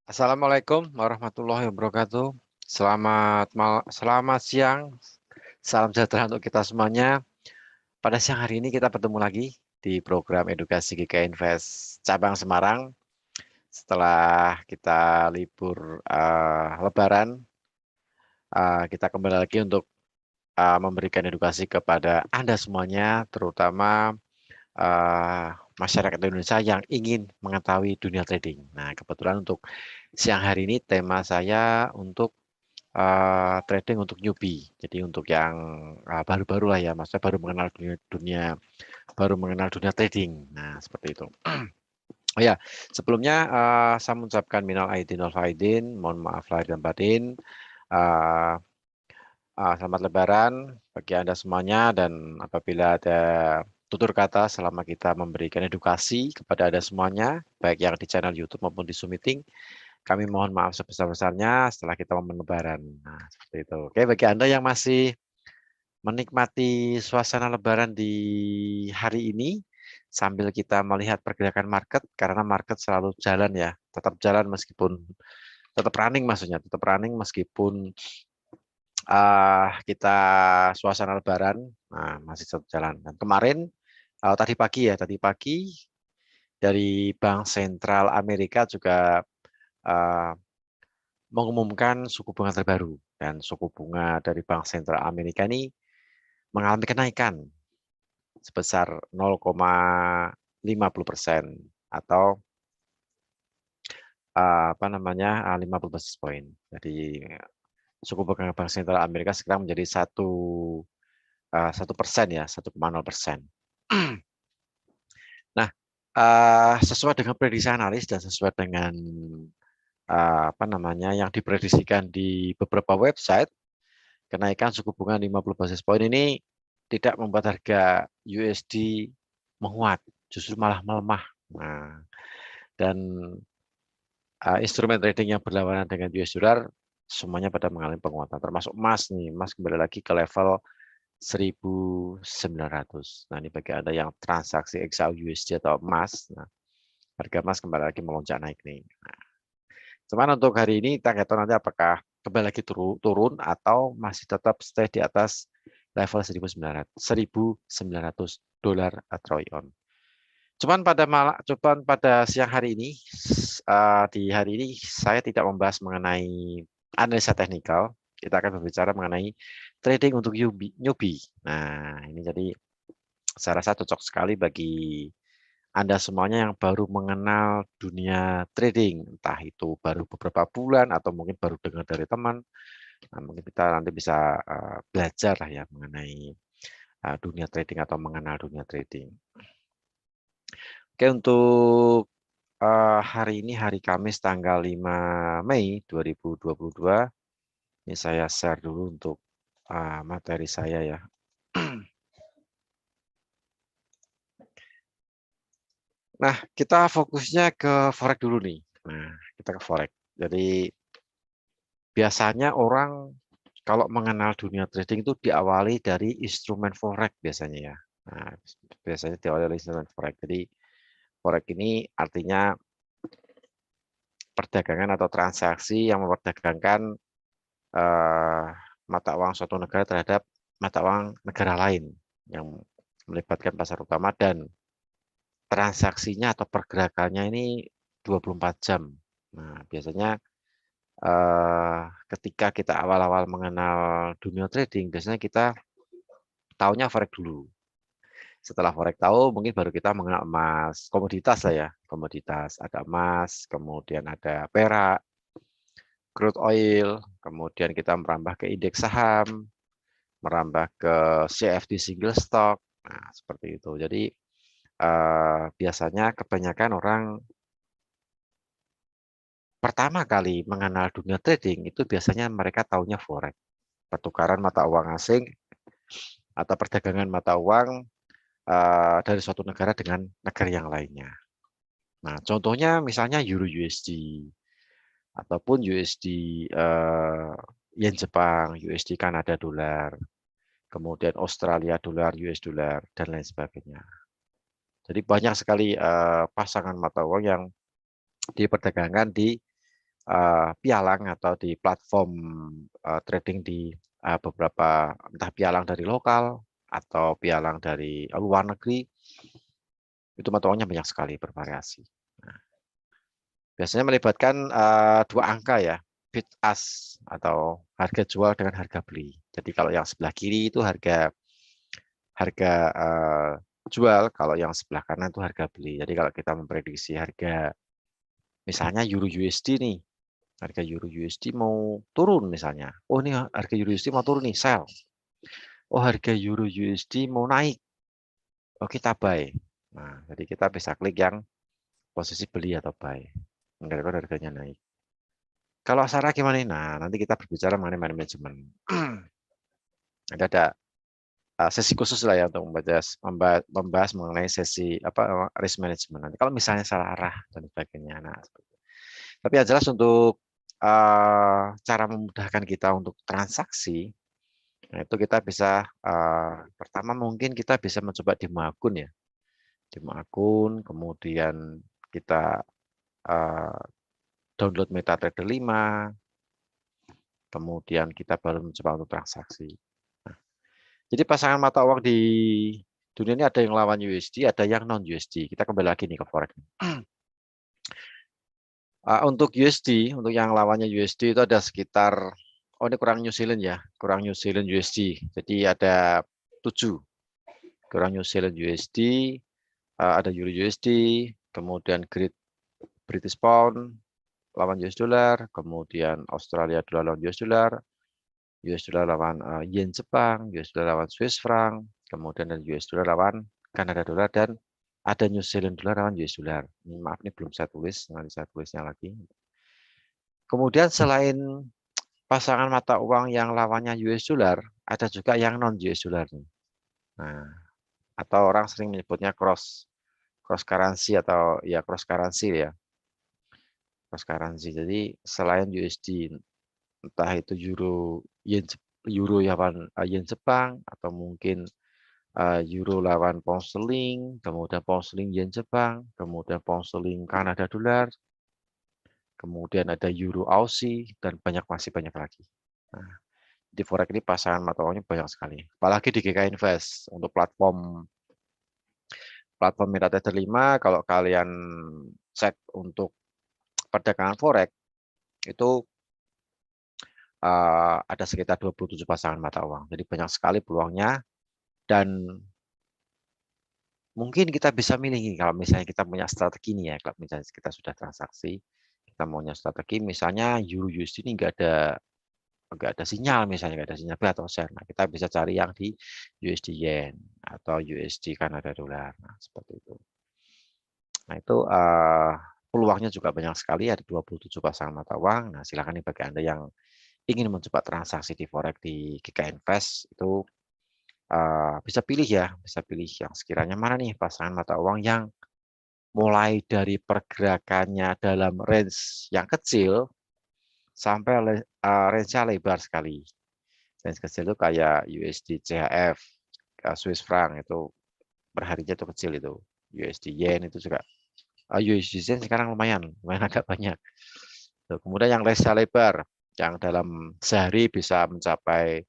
Assalamualaikum warahmatullahi wabarakatuh. Selamat siang. Salam sejahtera untuk kita semuanya. Pada siang hari ini kita bertemu lagi di program Edukasi GK Invest cabang Semarang. Setelah kita libur Lebaran, kita kembali lagi untuk memberikan edukasi kepada Anda semuanya, terutama eh, masyarakat Indonesia yang ingin mengetahui dunia trading. Nah, kebetulan untuk siang hari ini tema saya untuk trading untuk newbie. Jadi untuk yang baru-baru lah ya, maksudnya baru mengenal baru mengenal dunia trading. Nah, seperti itu. Oh ya, sebelumnya saya mengucapkan minal aidin wal faidin, mohon maaf lahir dan batin. Eh, Selamat Lebaran bagi Anda semuanya dan apabila ada tutur kata selama kita memberikan edukasi kepada Anda semuanya, baik yang di channel YouTube maupun di Zoom Meeting, kami mohon maaf sebesar-besarnya setelah kita momen Lebaran. Nah, seperti itu. Oke, bagi Anda yang masih menikmati suasana Lebaran di hari ini, sambil kita melihat pergerakan market, karena market selalu jalan ya, tetap jalan meskipun, tetap running maksudnya, tetap running meskipun kita suasana Lebaran, nah, masih tetap jalan. Dan kemarin, tadi pagi dari Bank Sentral Amerika juga uh, mengumumkan suku bunga terbaru, dan suku bunga dari Bank Sentral Amerika ini mengalami kenaikan sebesar 0,50% atau 50 basis point. Jadi suku bunga Bank Sentral Amerika sekarang menjadi 1% ya, 1,0%. Nah, sesuai dengan prediksi analis dan sesuai dengan yang diprediksikan di beberapa website, kenaikan suku bunga 50 basis point ini tidak membuat harga USD menguat, justru malah melemah. Nah, dan instrumen trading yang berlawanan dengan US dollar semuanya pada mengalami penguatan, termasuk emas nih. Emas kembali lagi ke level 1.900. Nah, ini bagi Anda yang transaksi XAU USD atau emas, nah, harga emas kembali lagi melonjak naik nih. Nah, cuman untuk hari ini kita nggak tahu nanti apakah kembali lagi turun atau masih tetap stay di atas level 1.900 dolar troy ounce. Cuman pada siang hari ini, di hari ini saya tidak membahas mengenai analisa teknikal. Kita akan berbicara mengenai trading untuk newbie. Nah, ini jadi saya rasa cocok sekali bagi Anda semuanya yang baru mengenal dunia trading. Entah itu baru beberapa bulan atau mungkin baru dengar dari teman. Nah, mungkin kita nanti bisa belajar lah ya mengenai dunia trading atau mengenal dunia trading. Oke, untuk hari ini hari Kamis tanggal 5 Mei 2022. Ini saya share dulu untuk materi saya ya. Nah, kita fokusnya ke forex dulu nih. Nah, kita ke forex. Jadi biasanya orang kalau mengenal dunia trading itu diawali dari instrumen forex biasanya ya. Nah, biasanya diawali dari instrumen forex. Jadi forex ini artinya perdagangan atau transaksi yang memperdagangkan eh, mata uang suatu negara terhadap mata uang negara lain yang melibatkan pasar utama, dan transaksinya atau pergerakannya ini 24 jam. Nah, biasanya eh, ketika kita awal-awal mengenal dunia trading, biasanya kita taunya forex dulu. Setelah forex tahu, mungkin baru kita mengenal emas, komoditas lah ya, komoditas. Ada emas, kemudian ada perak, crude oil, kemudian kita merambah ke indeks saham, merambah ke CFD single stock. Nah, seperti itu. Jadi biasanya kebanyakan orang pertama kali mengenal dunia trading itu biasanya mereka taunya forex, pertukaran mata uang asing atau perdagangan mata uang dari suatu negara dengan negara yang lainnya. Nah, contohnya misalnya Euro USD ataupun USD Yen Jepang, USD Kanada dolar, kemudian Australia dolar, US dolar, dan lain sebagainya. Jadi banyak sekali pasangan mata uang yang diperdagangkan di pialang atau di platform trading di beberapa entah pialang dari lokal atau pialang dari luar negeri, itu mata uangnya banyak sekali bervariasi. Nah, biasanya melibatkan dua angka ya, bid ask atau harga jual dengan harga beli. Jadi kalau yang sebelah kiri itu harga jual, kalau yang sebelah kanan itu harga beli. Jadi kalau kita memprediksi harga misalnya euro USD nih, harga euro USD mau turun misalnya. Oh ini harga euro USD mau turun nih, sell. Oh harga euro USD mau naik. Oh kita buy. Nah, jadi kita bisa klik yang posisi beli atau buy. Daripada harganya naik. Kalau Sarah gimana? Nah, nanti kita berbicara mengenai manajemen. Ada sesi khusus lah ya untuk membahas mengenai sesi risk management. Nanti kalau misalnya salah arah dan sebagainya. Nah, tapi yang jelas untuk cara memudahkan kita untuk transaksi, nah itu kita bisa pertama mungkin kita bisa mencoba demo akun ya, demo akun, kemudian kita download MetaTrader 5, kemudian kita baru mencoba untuk transaksi. Nah, jadi pasangan mata uang di dunia ini ada yang lawan USD, ada yang non USD. Kita kembali lagi nih ke forex. Untuk USD, untuk yang lawannya USD itu ada sekitar, oh ini kurang New Zealand ya, kurang New Zealand USD. Jadi ada 7, kurang New Zealand USD, ada Euro USD, kemudian Great British Pound lawan US dollar, kemudian Australia dollar lawan US dollar lawan yen Jepang, US dollar lawan Swiss franc, kemudian ada US dollar lawan Kanada dollar, dan ada New Zealand dollar lawan US dollar. Ini, maaf ini belum saya tulis, nanti saya tulisnya lagi. Kemudian selain pasangan mata uang yang lawannya US dollar, ada juga yang non US dollar. Nah, atau orang sering menyebutnya cross currency atau ya cross currency ya. Cross currency. Jadi selain USD, entah itu euro lawan yen Jepang, atau mungkin euro lawan pound sterling, kemudian pound sterling yen Jepang, kemudian pound sterling Kanada dolar, kemudian ada euro Aussie, dan masih banyak lagi. Nah, di forex ini pasangan mata uangnya banyak sekali. Apalagi di GK Invest untuk platform MetaTrader 5, kalau kalian cek untuk perdagangan forex itu ada sekitar 27 pasangan mata uang. Jadi banyak sekali peluangnya, dan mungkin kita bisa milih kalau misalnya kita punya strategi nih ya, kalau misalnya kita sudah transaksi, kita maunya strategi misalnya euro USD ini nggak ada sinyal, misalnya nggak ada sinyal buy atau sell. Nah, kita bisa cari yang di USD yen atau USD Kanada dolar. Nah, seperti itu. Nah, itu peluangnya juga banyak sekali, ada 27 pasangan mata uang. Nah, silakan nih bagi Anda yang ingin mencoba transaksi di forex di GK Invest itu bisa pilih ya, bisa pilih yang sekiranya mana nih pasangan mata uang yang mulai dari pergerakannya dalam range yang kecil sampai range-nya lebar sekali. Range kecil itu kayak USD CHF, Swiss franc itu perharinya itu kecil itu. USD yen itu juga, USD yen sekarang lumayan agak banyak. Kemudian yang range lebar, yang dalam sehari bisa mencapai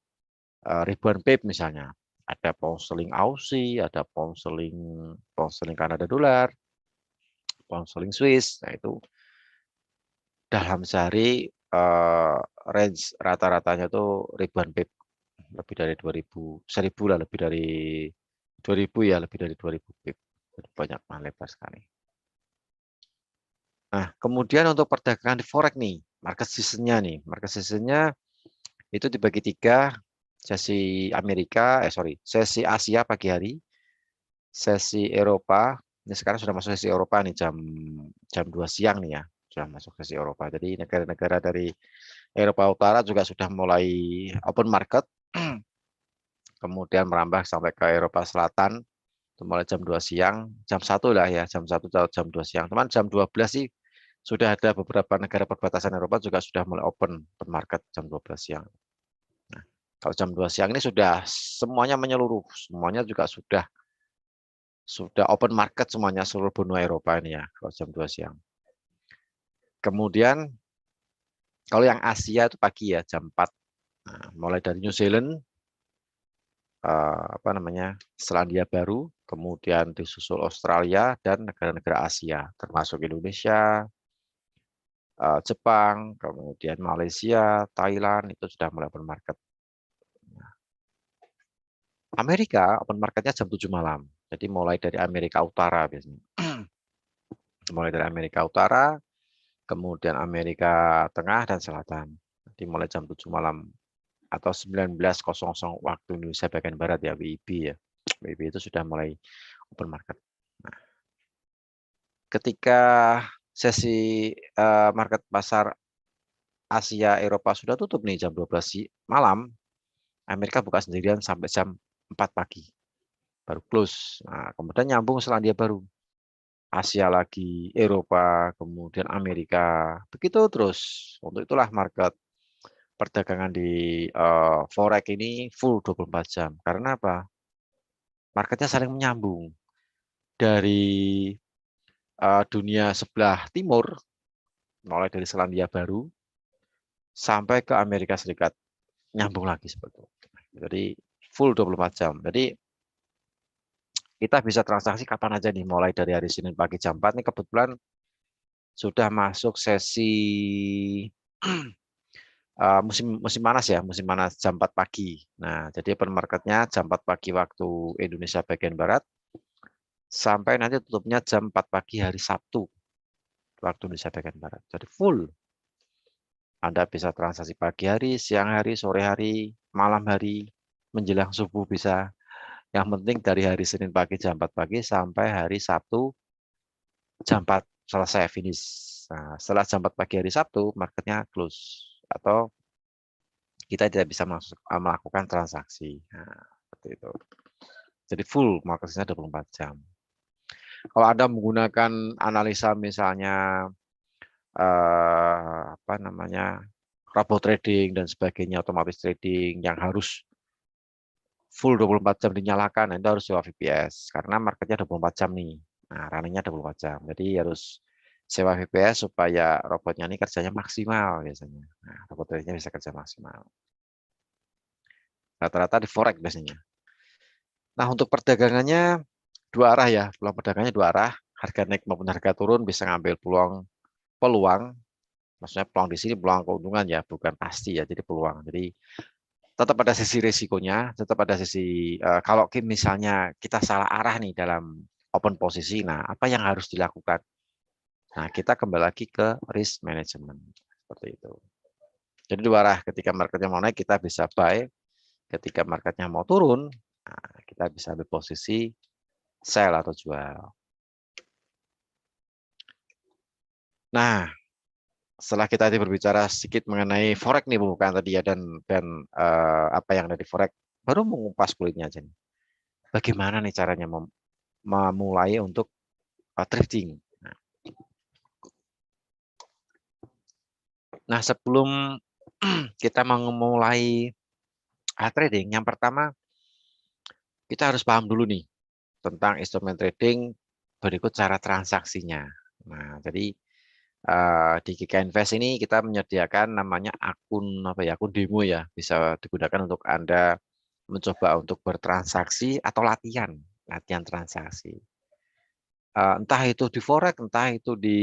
ribuan pip misalnya. Ada pound sterling Aussie, ada pound sterling Kanada dolar, pound sterling Swiss. Nah, itu dalam sehari range rata-ratanya tuh ribuan pip, lebih dari 2000, 1000 lah, lebih dari 2000 ya, lebih dari 2000 pip. Jadi banyak lebar sekali. Nah, kemudian untuk perdagangan di forex nih, market season-nya nih, market season-nya itu dibagi 3, sesi sesi Asia pagi hari, sesi Eropa. Ini sekarang sudah masuk sesi Eropa nih, jam 2 siang nih ya, sudah masuk sesi Eropa. Jadi negara-negara dari Eropa Utara juga sudah mulai open market, kemudian merambah sampai ke Eropa Selatan, itu mulai jam 2 siang, jam 1 lah ya, jam 1 atau jam 2 siang. Teman jam 12 sih sudah ada beberapa negara perbatasan Eropa juga sudah mulai open market jam 12 siang. Nah, kalau jam 2 siang ini sudah semuanya menyeluruh, semuanya juga sudah open market semuanya, seluruh benua Eropa ini ya, kalau jam 2 siang. Kemudian Kalau yang Asia itu pagi ya, jam 4. Nah, mulai dari New Zealand, Selandia Baru, kemudian disusul Australia dan negara-negara Asia, termasuk Indonesia, Jepang, kemudian Malaysia, Thailand, itu sudah mulai open market. Amerika open marketnya jam 7 malam. Jadi mulai dari Amerika Utara biasanya. Mulai dari Amerika Utara, kemudian Amerika Tengah dan Selatan. Jadi mulai jam 7 malam atau 19.00 waktu Indonesia bagian Barat ya, WIB ya. WIB itu sudah mulai open market. Nah, ketika sesi market pasar Asia Eropa sudah tutup nih jam 12 malam, Amerika buka sendirian sampai jam 4 pagi. Baru close. Nah, kemudian nyambung Selandia Baru. Asia lagi, Eropa, kemudian Amerika. Begitu terus. Untuk itulah market perdagangan di forex ini full 24 jam. Karena apa? Marketnya saling menyambung. Dari dunia sebelah timur, mulai dari Selandia Baru, sampai ke Amerika Serikat. Nyambung lagi seperti itu. Jadi full 24 jam. Jadi kita bisa transaksi kapan aja nih, mulai dari hari Senin pagi jam 4 nih kebetulan sudah masuk sesi musim panas ya, musim panas jam 4 pagi. Nah, jadi open marketnya jam 4 pagi waktu Indonesia bagian Barat, sampai nanti tutupnya jam 4 pagi hari Sabtu waktu Indonesia bagian Barat. Jadi full. Anda bisa transaksi pagi hari, siang hari, sore hari, malam hari, menjelang subuh bisa. Yang penting dari hari Senin pagi jam 4 pagi sampai hari Sabtu jam 4 selesai finish. Nah, setelah jam 4 pagi hari Sabtu, marketnya close. Atau kita tidak bisa melakukan transaksi. Nah, seperti itu. Jadi full marketnya 24 jam. Kalau Anda menggunakan analisa misalnya robot trading dan sebagainya, otomatis trading yang harus full 24 jam dinyalakan, itu harus sewa VPS karena marketnya 24 jam nih. Nah, runningnya 24 jam. Jadi harus sewa VPS supaya robotnya ini kerjanya maksimal biasanya. Nah, robot tradingnya bisa kerja maksimal. Rata-rata di forex biasanya. Nah, untuk perdagangannya dua arah ya. Peluang perdagangannya dua arah. Harga naik maupun harga turun bisa ngambil peluang. Maksudnya peluang di sini peluang keuntungan ya, bukan pasti ya. Jadi peluang. Jadi tetap ada sisi risikonya, tetap ada sisi kalau misalnya kita salah arah nih dalam open posisi, nah apa yang harus dilakukan? Nah, kita kembali lagi ke risk management seperti itu. Jadi dua arah, ketika marketnya mau naik kita bisa buy, ketika marketnya mau turun, nah, kita bisa ambil posisi sell atau jual. Nah, setelah kita tadi berbicara sedikit mengenai forex nih bukan tadi ya dan apa yang ada di forex, baru mengupas kulitnya aja nih. Bagaimana nih caranya memulai untuk thrifting. Nah, sebelum kita memulai trading, yang pertama kita harus paham dulu nih tentang instrumen trading, berikut cara transaksinya. Nah, jadi di GK Invest ini kita menyediakan namanya akun demo ya, bisa digunakan untuk Anda mencoba untuk bertransaksi atau latihan transaksi. Entah itu di forex, entah itu di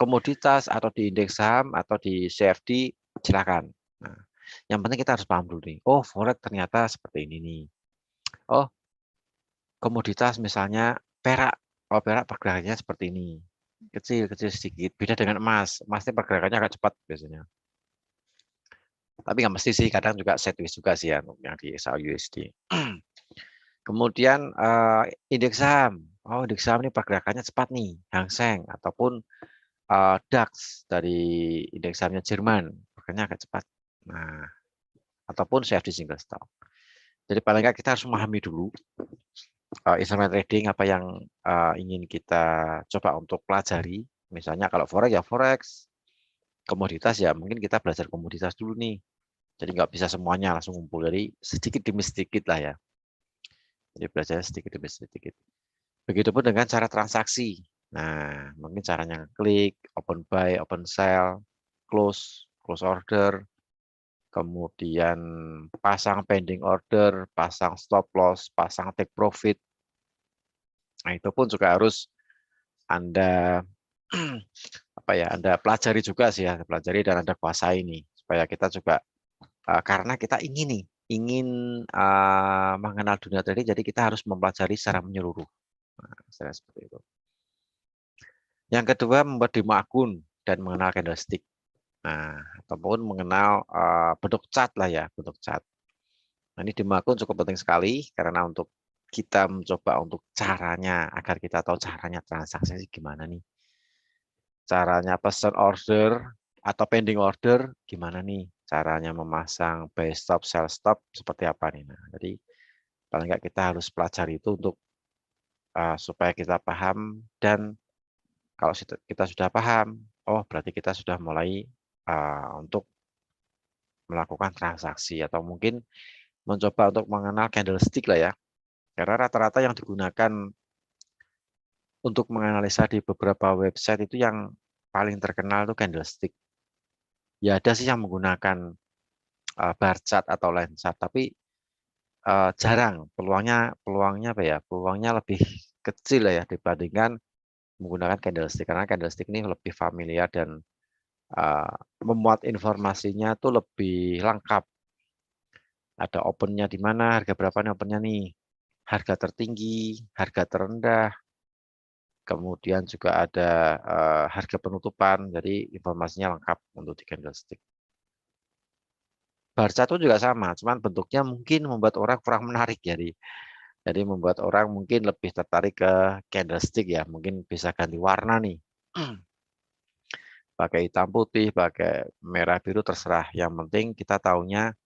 komoditas atau di indeks saham atau di CFD, silakan. Nah, yang penting kita harus paham dulu nih. Oh, forex ternyata seperti ini nih. Oh, komoditas misalnya perak. Oh, perak pergerakannya seperti ini. Kecil sedikit. Beda dengan emas. Emasnya pergerakannya agak cepat biasanya. Tapi nggak mesti sih. Kadang juga sideways juga sih ya yang di SAUSD. Kemudian indeks saham. Oh, indeks saham ini pergerakannya cepat nih, Hang Seng ataupun DAX dari indeks sahamnya Jerman, pergerakannya agak cepat. Nah, ataupun CFD single stock. Jadi paling nggak kita harus memahami dulu instrumen trading apa yang ingin kita coba untuk pelajari. Misalnya kalau forex ya forex, komoditas ya mungkin kita belajar komoditas dulu nih. Jadi nggak bisa semuanya langsung ngumpul dari sedikit demi sedikit lah ya. Jadi belajar sedikit demi sedikit. Begitupun dengan cara transaksi. Nah, mungkin caranya klik, open buy, open sell, close order, kemudian pasang pending order, pasang stop loss, pasang take profit. Nah, itu pun juga harus Anda apa ya, Anda pelajari juga sih ya, pelajari dan Anda kuasai nih supaya kita juga karena kita ingin nih, ingin mengenal dunia trading, jadi kita harus mempelajari secara menyeluruh. Nah, seperti itu. Yang kedua, membuat demo akun dan mengenal candlestick. Nah, ataupun mengenal bentuk chart lah ya, bentuk chart. Nah, ini demo akun cukup penting sekali karena untuk kita mencoba untuk caranya, agar kita tahu caranya transaksi gimana nih. Caranya pesan order atau pending order gimana nih. Caranya memasang buy stop, sell stop seperti apa nih. Nah, jadi paling nggak kita harus pelajari itu untuk supaya kita paham, dan kalau kita sudah paham, oh berarti kita sudah mulai untuk melakukan transaksi atau mungkin mencoba untuk mengenal candlestick lah ya. Karena rata-rata yang digunakan untuk menganalisa di beberapa website itu yang paling terkenal itu candlestick. Ya ada sih yang menggunakan bar chart atau line chart, tapi jarang. Peluangnya apa ya? Peluangnya lebih kecil lah ya dibandingkan menggunakan candlestick, karena candlestick ini lebih familiar dan memuat informasinya tuh lebih lengkap. Ada opennya di mana, harga berapa nih opennya nih, harga tertinggi, harga terendah, kemudian juga ada harga penutupan, jadi informasinya lengkap untuk di candlestick. Bar chart itu juga sama, cuman bentuknya mungkin membuat orang kurang menarik, jadi membuat orang mungkin lebih tertarik ke candlestick ya, mungkin bisa ganti warna nih. Pakai hitam putih, pakai merah biru terserah. Yang penting kita taunya,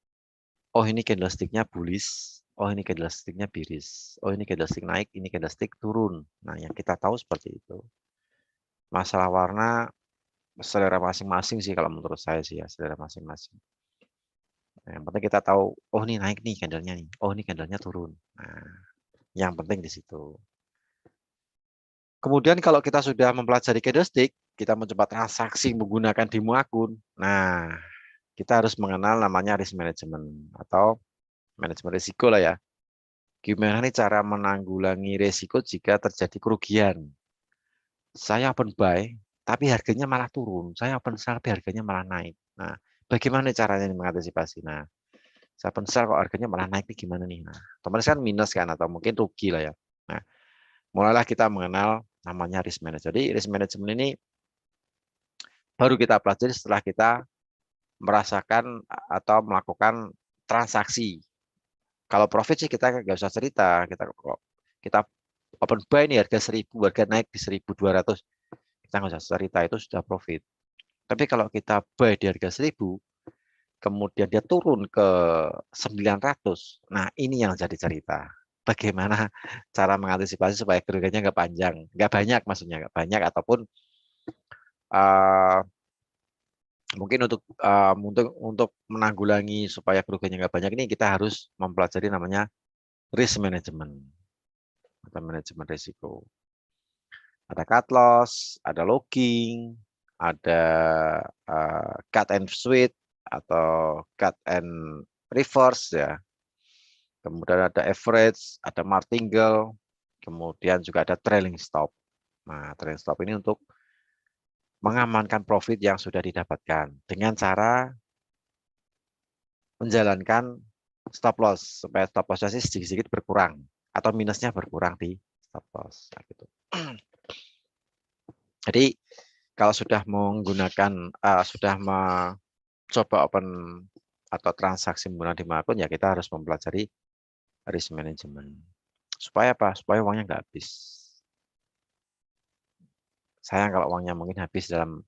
oh ini candlestick-nya bullish, oh ini candlestick-nya bearish, oh ini candlestick naik, ini candlestick turun. Nah, yang kita tahu seperti itu. Masalah warna selera masing-masing sih kalau menurut saya sih ya, selera masing-masing. Nah, yang penting kita tahu, oh ini naik nih candlenya nih, oh ini candlenya turun. Nah, yang penting di situ. Kemudian kalau kita sudah mempelajari candlestick, kita mencoba transaksi menggunakan demo akun. Nah, kita harus mengenal namanya risk management atau manajemen risiko lah ya. Gimana nih cara menanggulangi risiko jika terjadi kerugian? Saya open buy, tapi harganya malah turun. Saya open sell, tapi harganya malah naik. Nah, bagaimana caranya mengantisipasi? Nah, saya open sell kok harganya malah naik nih gimana nih? Nah, otomatis kan minus kan atau mungkin rugi lah ya. Nah, mulailah kita mengenal namanya risk management. Jadi risk management ini baru kita pelajari setelah kita merasakan atau melakukan transaksi. Kalau profit sih kita nggak usah cerita, kita open buy nih harga 1000, harga naik di 1200, kita nggak usah cerita, itu sudah profit. Tapi kalau kita buy di harga 1000, kemudian dia turun ke 900, nah ini yang jadi cerita. Bagaimana cara mengantisipasi supaya kerugiannya nggak panjang, nggak banyak, maksudnya nggak banyak, ataupun uh, mungkin untuk menanggulangi supaya kerugiannya nggak banyak, ini kita harus mempelajari namanya risk management atau manajemen risiko. Ada cut loss, ada logging, ada cut and switch atau cut and reverse ya. Kemudian ada average, ada martingale, kemudian juga ada trailing stop. Nah, trailing stop ini untuk mengamankan profit yang sudah didapatkan dengan cara menjalankan stop loss supaya stop loss-nya sedikit-sedikit berkurang atau minusnya berkurang di stop loss. Nah, gitu. Jadi kalau sudah menggunakan sudah mencoba open atau transaksi menggunakan demo akun, ya kita harus mempelajari risk management. Supaya apa? Supaya uangnya nggak habis. Sayang kalau uangnya mungkin habis dalam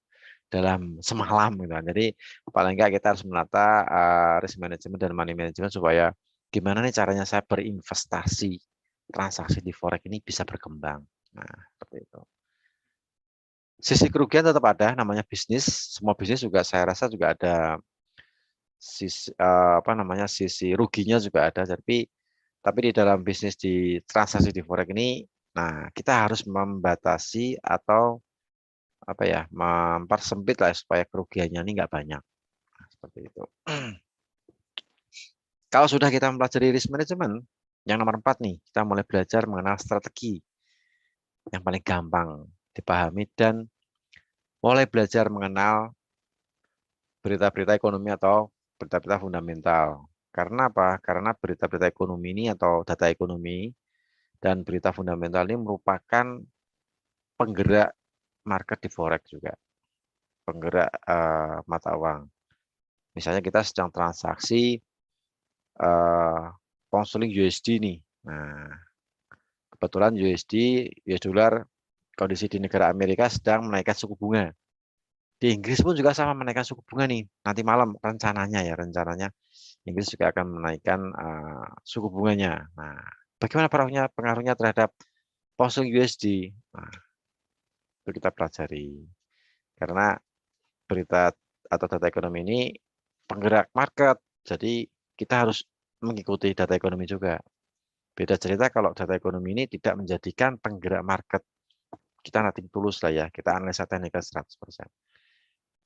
semalam gitu kan. Jadi paling nggak kita harus menata risk management dan money management supaya gimana nih caranya saya berinvestasi transaksi di forex ini bisa berkembang. Nah, seperti itu. Sisi kerugian tetap ada, namanya bisnis. Semua bisnis juga saya rasa juga ada sisi sisi ruginya juga ada. Tapi di dalam bisnis di transaksi di forex ini Nah, kita harus membatasi atau apa ya, mempersempit lah supaya kerugiannya ini nggak banyak. Nah, seperti itu. Kalau sudah kita mempelajari risk management, yang nomor 4 nih, kita mulai belajar mengenal strategi yang paling gampang dipahami dan mulai belajar mengenal berita-berita ekonomi atau berita-berita fundamental. Karena apa? Karena berita-berita ekonomi ini atau data ekonomi dan berita fundamental ini merupakan penggerak market di forex juga, penggerak mata uang. Misalnya kita sedang transaksi pound USD nih. Nah, kebetulan USD, US dollar kondisi di negara Amerika sedang menaikkan suku bunga. Di Inggris pun juga sama menaikkan suku bunga nih. Nanti malam rencananya Inggris juga akan menaikkan suku bunganya. Nah, bagaimana pengaruhnya terhadap pound USD? Nah, itu kita pelajari. Karena berita atau data ekonomi ini penggerak market. Jadi kita harus mengikuti data ekonomi juga. Beda cerita kalau data ekonomi ini tidak menjadikan penggerak market. Kita nating tulus lah ya, kita analisa teknikal 100%.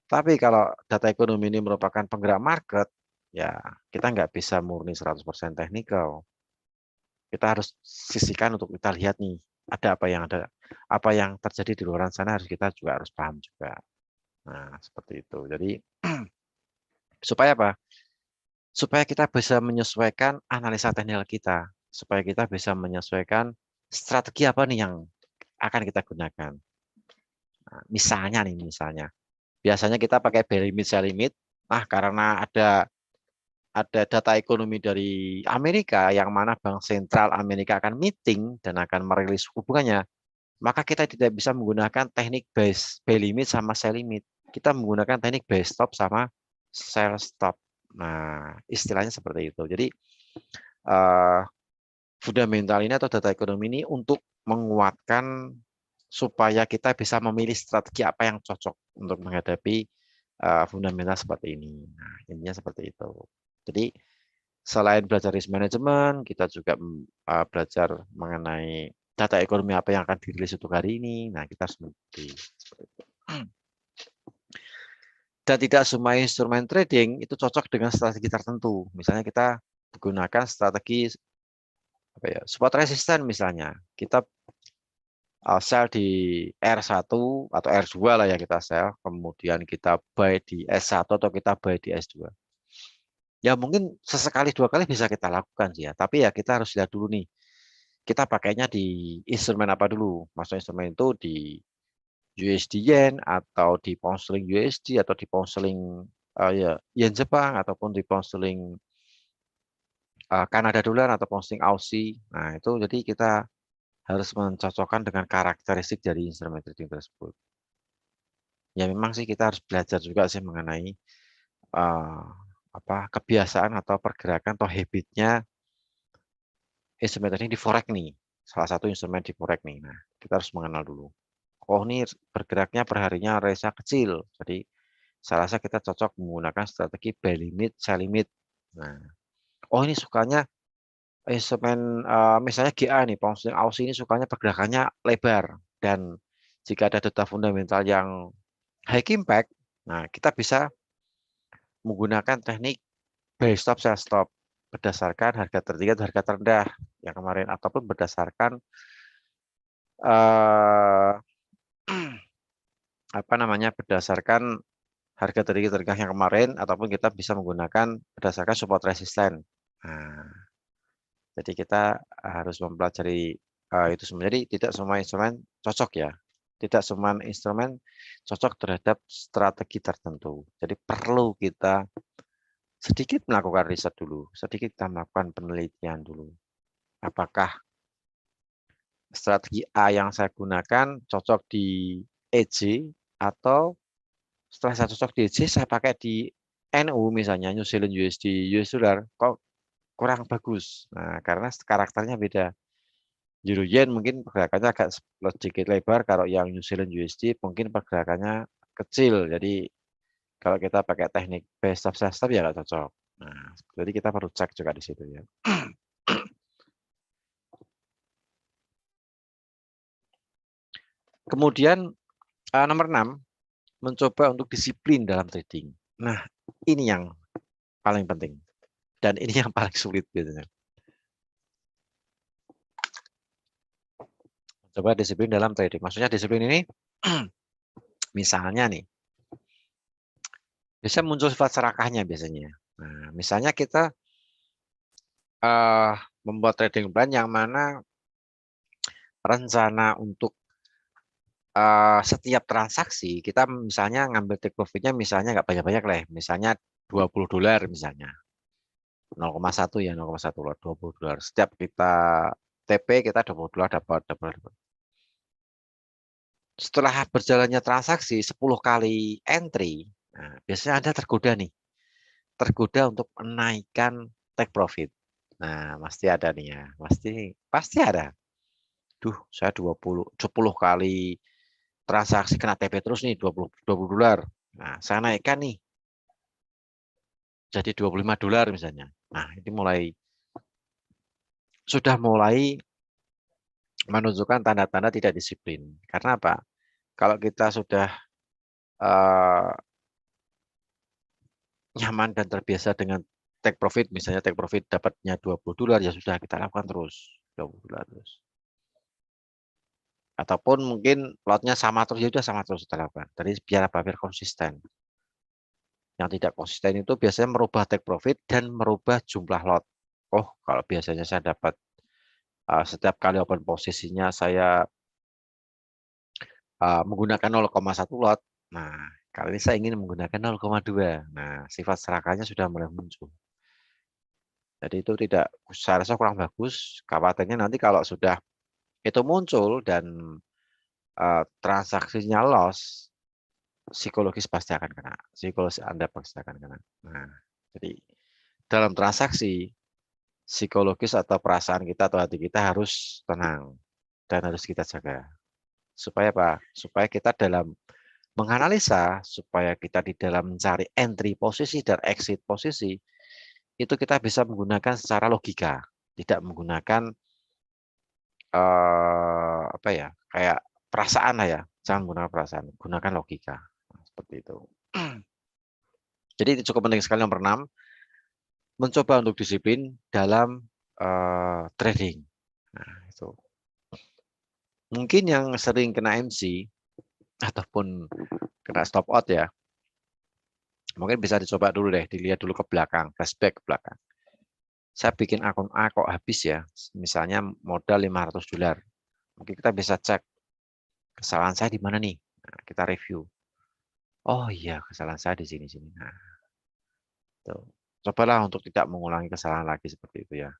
Tapi kalau data ekonomi ini merupakan penggerak market, ya kita nggak bisa murni 100% teknikal. Kita harus sisihkan untuk kita lihat nih, apa yang terjadi di luar sana kita juga harus paham juga. Nah, seperti itu. Jadi supaya apa? Supaya kita bisa menyesuaikan analisa teknikal kita, supaya kita bisa menyesuaikan strategi apa nih yang akan kita gunakan. Nah, misalnya, biasanya kita pakai buy limit, sell limit. Nah, karena ada data ekonomi dari Amerika yang mana Bank Sentral Amerika akan meeting dan akan merilis suku bunganya, maka kita tidak bisa menggunakan teknik buy limit sama sell limit. Kita menggunakan teknik buy stop sama sell stop. Nah, istilahnya seperti itu. Jadi uh, fundamental ini atau data ekonomi ini untuk menguatkan supaya kita bisa memilih strategi apa yang cocok untuk menghadapi fundamental seperti ini. Nah, intinya seperti itu. Jadi selain belajar risk management, kita juga belajar mengenai data ekonomi apa yang akan dirilis untuk hari ini. Nah, kita harus mengerti seperti itu. Dan tidak semua instrumen trading itu cocok dengan strategi tertentu. Misalnya kita menggunakan strategi apa ya, support resisten misalnya. Kita sell di R1 atau R2 lah ya kita sell, kemudian kita buy di S1 atau kita buy di S2. Ya mungkin sesekali dua kali bisa kita lakukan sih ya, tapi ya kita harus lihat dulu nih, kita pakainya di instrumen apa dulu. Maksudnya instrumen itu di USD Yen atau di pound sterling USD atau di pound sterling ya Yen Jepang ataupun di pound sterling Kanada dolar atau pound sterling Aussie. Nah, itu jadi kita harus mencocokkan dengan karakteristik dari instrumen trading tersebut. Ya memang sih kita harus belajar juga sih mengenai uh, kebiasaan atau pergerakan atau habitnya instrumen trading di forex nih. Salah satu instrumen di forex nih. Nah, kita harus mengenal dulu. Oh, ini bergeraknya perharinya resa kecil. Jadi saya rasa kita cocok menggunakan strategi buy limit, sell limit. Nah, oh ini sukanya instrumen misalnya GA nih, pound sterling Aussie ini sukanya pergerakannya lebar dan jika ada data fundamental yang high impact, nah kita bisa menggunakan teknik buy stop sell stop berdasarkan harga tertinggi atau harga terendah yang kemarin ataupun berdasarkan eh, berdasarkan harga tertinggi terendah yang kemarin ataupun kita bisa menggunakan berdasarkan support resisten. Nah, jadi kita harus mempelajari itu semua. Jadi tidak semua instrumen cocok ya. Tidak semua instrumen cocok terhadap strategi tertentu. Jadi perlu kita sedikit melakukan riset dulu, sedikit kita melakukan penelitian dulu. Apakah strategi A yang saya gunakan cocok di EJ atau setelah saya cocok di EJ saya pakai di NU misalnya New Zealand USD US dollar kok kurang bagus. Nah, karena karakternya beda. Euro Yen mungkin pergerakannya agak sedikit lebar, kalau yang New Zealand USD mungkin pergerakannya kecil. Jadi kalau kita pakai teknik best of system ya nggak cocok. Nah, jadi kita perlu cek juga di situ ya. Kemudian nomor 6, mencoba untuk disiplin dalam trading. Nah, ini yang paling penting. Dan ini yang paling sulit biasanya. Coba disiplin dalam trading. Maksudnya disiplin ini, misalnya nih, bisa muncul sifat serakahnya biasanya. Nah, misalnya kita membuat trading plan yang mana rencana untuk setiap transaksi kita misalnya ngambil take profitnya misalnya nggak banyak-banyak lah, misalnya $20 misalnya. 0,1 ya, 0,1 lot, $20. Setiap kita TP kita $20 dapat. Setelah berjalannya transaksi 10 kali entry, nah, biasanya Anda tergoda nih. Tergoda untuk menaikkan take profit. Nah, pasti ada nih ya. Pasti ada. Duh, saya 10 kali transaksi kena TP terus nih, $20. Nah, saya naikkan nih jadi $25 misalnya. Nah, ini sudah mulai menunjukkan tanda-tanda tidak disiplin. Karena apa? Kalau kita sudah uh, nyaman dan terbiasa dengan take profit, misalnya take profit dapatnya $20, ya sudah kita lakukan terus $20 terus. Ataupun mungkin lotnya sama terus, ya sudah sama terus kita lakukan. Jadi biar apa? Biar konsisten. Yang tidak konsisten itu biasanya merubah take profit dan merubah jumlah lot. Oh, kalau biasanya saya dapat setiap kali open posisinya saya menggunakan 0,1 lot. Nah, kali ini saya ingin menggunakan 0,2. Nah, sifat serakahnya sudah mulai muncul. Jadi itu tidak, saya rasa kurang bagus. Khawatirnya nanti kalau sudah itu muncul dan transaksinya loss, psikologis pasti akan kena. Psikologis Anda pasti akan kena. Nah, jadi dalam transaksi, psikologis atau perasaan kita atau hati kita harus tenang dan harus kita jaga. Supaya apa? Supaya kita dalam menganalisa, supaya kita di dalam mencari entry posisi dan exit posisi, itu kita bisa menggunakan secara logika, tidak menggunakan apa ya, kayak perasaan lah ya, jangan menggunakan perasaan, gunakan logika. Nah, seperti itu. Jadi itu cukup penting sekali nomor 6, mencoba untuk disiplin dalam trading. Nah, itu. Mungkin yang sering kena MC ataupun kena stop out ya, mungkin bisa dicoba dulu deh, dilihat dulu ke belakang, flashback ke belakang. Saya bikin akun A kok habis ya, misalnya modal $500. Mungkin kita bisa cek kesalahan saya di mana nih. Nah, kita review. Oh iya, kesalahan saya di sini-sini. Nah, tuh. Cobalah untuk tidak mengulangi kesalahan lagi seperti itu ya.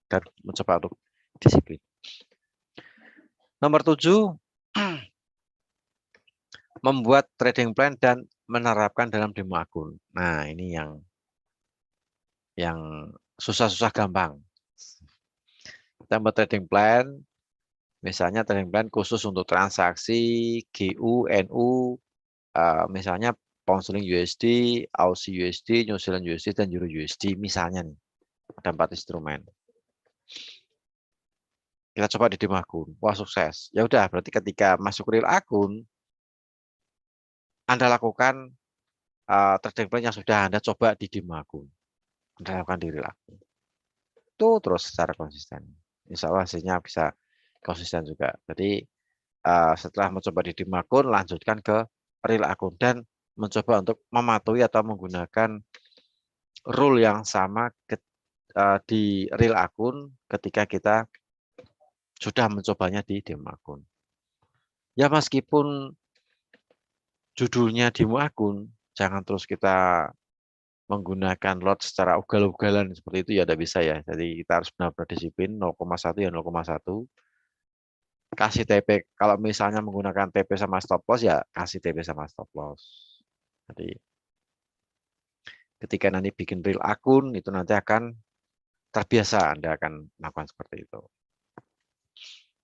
Dan mencoba untuk disiplin. Nomor 7, membuat trading plan dan menerapkan dalam demo akun. Nah, ini yang susah-susah gampang. Kita buat trading plan, misalnya trading plan khusus untuk transaksi GU, NU, misalnya pound sterling USD, Aussie USD, New Zealand USD, dan Euro USD misalnya nih. Ada 4 instrumen. Kita coba di demo akun. Wah, sukses. Ya udah, berarti ketika masuk real akun, Anda lakukan trading plan yang sudah Anda coba di demo akun. Anda lakukan di real akun. Itu terus secara konsisten. Insya Allah hasilnya bisa konsisten juga. Jadi setelah mencoba di demo akun, lanjutkan ke real akun dan mencoba untuk mematuhi atau menggunakan rule yang sama di real akun ketika kita sudah mencobanya di demo akun. Ya meskipun judulnya demo akun, jangan terus kita menggunakan lot secara ugal-ugalan seperti itu ya, tidak bisa ya. Jadi kita harus benar-benar disiplin, 0,1 ya 0,1. Kasih TP, kalau misalnya menggunakan TP sama stop loss ya kasih TP sama stop loss. Jadi ketika nanti bikin real akun itu nanti akan terbiasa Anda akan melakukan seperti itu.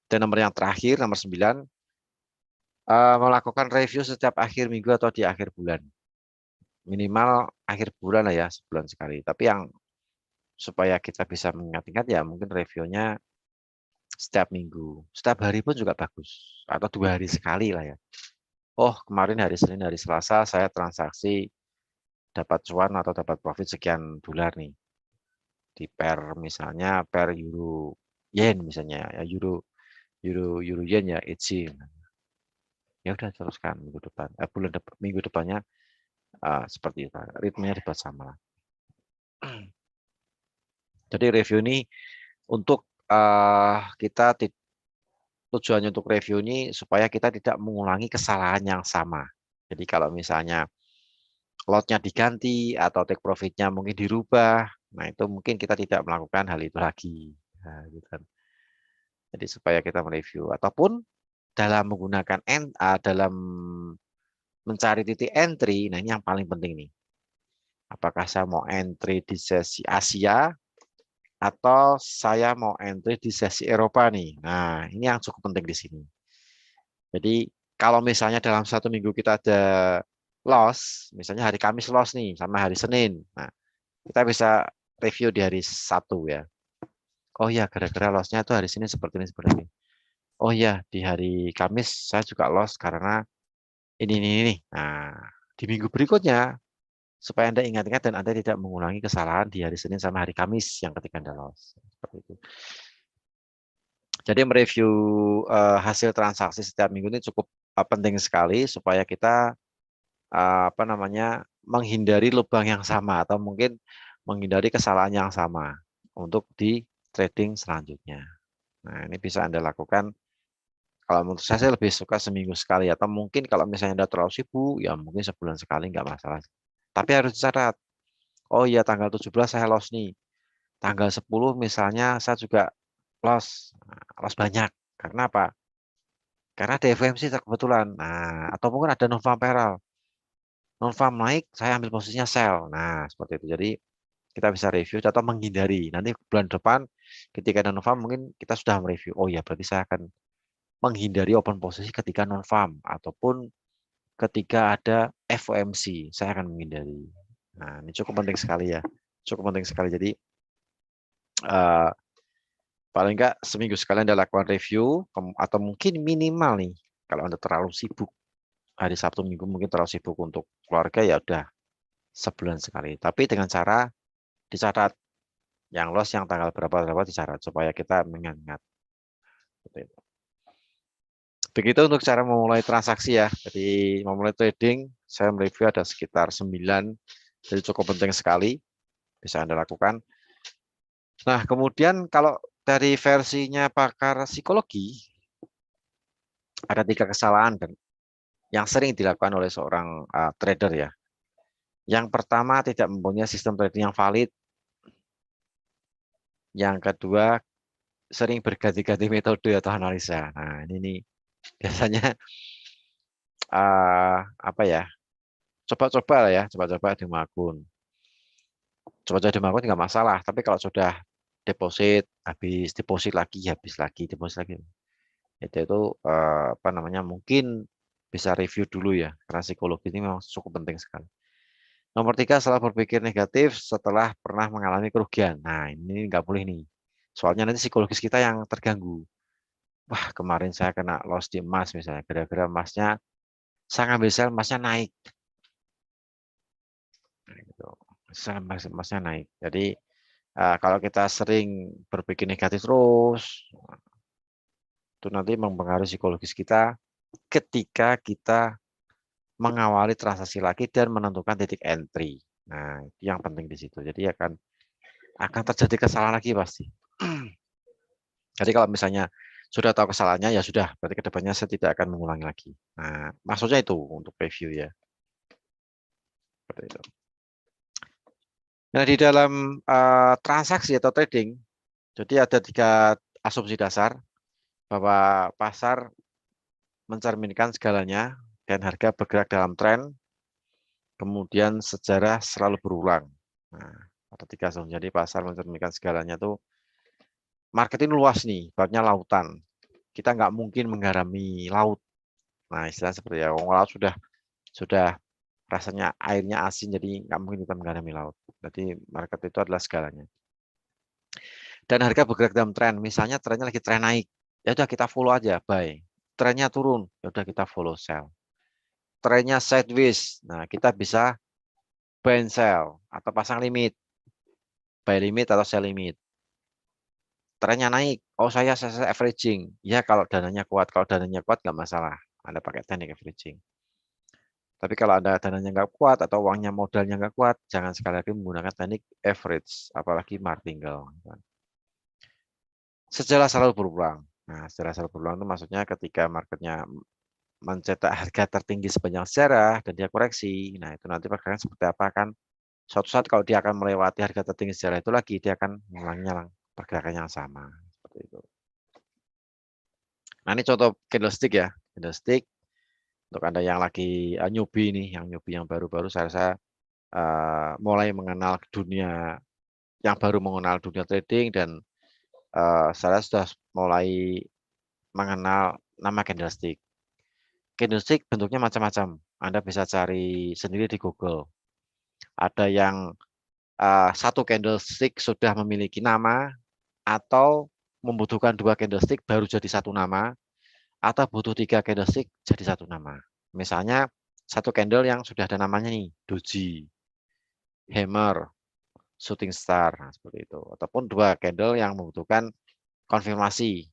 Dan nomor yang terakhir, nomor 9, melakukan review setiap akhir minggu atau di akhir bulan. Minimal akhir bulan lah ya, sebulan sekali. Tapi yang supaya kita bisa mengingat-ingat ya mungkin reviewnya setiap minggu, setiap hari pun juga bagus, atau 2 hari sekali lah ya. Oh, kemarin hari Senin, hari Selasa saya transaksi dapat cuan atau dapat profit sekian dolar nih. Di misalnya per euro yen misalnya ya, euro yen ya EC. Ya udah teruskan minggu depan. Minggu depannya seperti itu. Ritmenya dibuat sama lah. Jadi review ini untuk kita tujuannya untuk review ini supaya kita tidak mengulangi kesalahan yang sama. Jadi kalau misalnya lotnya diganti atau take profitnya mungkin dirubah, nah itu mungkin kita tidak melakukan hal itu lagi. Nah, gitu kan. Jadi supaya kita mereview ataupun dalam menggunakan dalam mencari titik entry, nah ini yang paling penting nih. Apakah saya mau entry di sesi Asia atau saya mau entry di sesi Eropa nih. Nah, ini yang cukup penting di sini. Jadi kalau misalnya dalam 1 minggu kita ada loss, misalnya hari Kamis loss nih sama hari Senin. Nah, kita bisa review di hari Sabtu ya. Oh ya, gara-gara lossnya itu hari Senin seperti ini seperti ini. Oh ya, di hari Kamis saya juga loss karena ini. Nah, di minggu berikutnya supaya Anda ingat-ingat dan Anda tidak mengulangi kesalahan di hari Senin sama hari Kamis yang ketika Anda loss. Seperti itu. Jadi mereview hasil transaksi setiap minggu ini cukup penting sekali supaya kita menghindari lubang yang sama atau mungkin menghindari kesalahan yang sama untuk di trading selanjutnya. Nah, ini bisa Anda lakukan. Kalau menurut saya lebih suka seminggu sekali atau mungkin kalau misalnya Anda terlalu sibuk ya mungkin sebulan sekali nggak masalah. Tapi harus dicatat. Oh iya tanggal 17 saya loss nih. Tanggal 10 misalnya saya juga loss. Loss banyak. Karena apa? Karena ada FOMC kebetulan. Nah, atau mungkin ada non-farm payroll. Non-farm naik, saya ambil posisinya sell. Nah, seperti itu. Jadi kita bisa review atau menghindari. Nanti bulan depan ketika ada non-farm mungkin kita sudah mereview. Oh ya, berarti saya akan menghindari open posisi ketika non-farm ataupun ketika ada FOMC. Saya akan menghindari. Nah, ini cukup penting sekali ya. Cukup penting sekali. Jadi uh, paling enggak seminggu sekali Anda lakukan review atau mungkin minimal nih kalau Anda terlalu sibuk hari Sabtu Minggu mungkin terlalu sibuk untuk keluarga ya udah sebulan sekali. Tapi dengan cara dicatat yang loss yang tanggal berapa dicatat supaya kita mengingat. Begitu untuk cara memulai transaksi ya. Jadi memulai trading saya mereview ada sekitar 9. Jadi cukup penting sekali bisa Anda lakukan. Nah, kemudian kalau dari versinya pakar psikologi ada 3 kesalahan dan yang sering dilakukan oleh seorang trader ya. Yang pertama tidak mempunyai sistem trading yang valid. Yang kedua sering berganti-ganti metode atau analisa. Nah, ini biasanya apa ya? Coba-coba lah ya, coba-coba demo akun. Coba-coba demo akun nggak masalah, tapi kalau sudah deposit, habis lagi, deposit lagi. Itu mungkin bisa review dulu ya, karena psikologi ini memang cukup penting sekali. Nomor 3, selalu berpikir negatif setelah pernah mengalami kerugian. Nah, ini nggak boleh nih. Soalnya nanti psikologis kita yang terganggu. Wah, kemarin saya kena loss di emas misalnya, gara-gara emasnya, saya ngambil sell, emasnya naik. Nah, gitu. Emasnya naik. Jadi, kalau kita sering berpikir negatif terus, itu nanti mempengaruhi psikologis kita ketika kita mengawali transaksi lagi dan menentukan titik entry. Nah, itu yang penting di situ. Jadi akan terjadi kesalahan lagi pasti. Jadi kalau misalnya sudah tahu kesalahannya ya sudah, berarti kedepannya saya tidak akan mengulangi lagi. Nah, maksudnya itu untuk review ya. Seperti itu. Nah, di dalam transaksi atau trading, jadi ada 3 asumsi dasar bahwa pasar mencerminkan segalanya dan harga bergerak dalam tren, kemudian sejarah selalu berulang. Nah, ada 3 asumsi. Jadi pasar mencerminkan segalanya tuh market ini luas nih, ibaratnya lautan. Kita nggak mungkin menggarami laut. Nah, istilah seperti ya, laut sudah rasanya airnya asin, jadi nggak mungkin kita menggarami laut. Jadi market itu adalah segalanya. Dan harga bergerak dalam tren. Misalnya trennya lagi tren naik, ya udah kita follow aja, buy. Trennya turun, ya udah kita follow sell. Trennya sideways, nah kita bisa buy and sell atau pasang limit, buy limit atau sell limit. Trennya naik, oh saya averaging. Ya kalau dananya kuat, kalau dananya kuat nggak masalah. Anda pakai teknik averaging. Tapi kalau Anda dananya nggak kuat atau uangnya modalnya nggak kuat, jangan sekali lagi menggunakan teknik average, apalagi martingale. Sejarah selalu berulang. Nah, sejarah selalu berulang itu maksudnya ketika marketnya mencetak harga tertinggi sepanjang sejarah dan dia koreksi. Nah, itu nanti pergerakan seperti apa kan? Suatu saat kalau dia akan melewati harga tertinggi sejarah itu lagi, dia akan mengulangi pergerakan yang sama. Seperti itu. Nah, ini contoh candlestick ya. Candlestick untuk Anda yang lagi newbie nih, yang baru-baru saya rasa mulai mengenal dunia, yang baru mengenal dunia trading dan saya sudah mulai mengenal nama candlestick. Candlestick bentuknya macam-macam. Anda bisa cari sendiri di Google. Ada yang satu candlestick sudah memiliki nama, atau membutuhkan 2 candlestick baru jadi satu nama, atau butuh 3 candlestick jadi satu nama. Misalnya satu candle yang sudah ada namanya nih, doji, hammer, shooting star, nah, seperti itu. Ataupun 2 candle yang membutuhkan konfirmasi.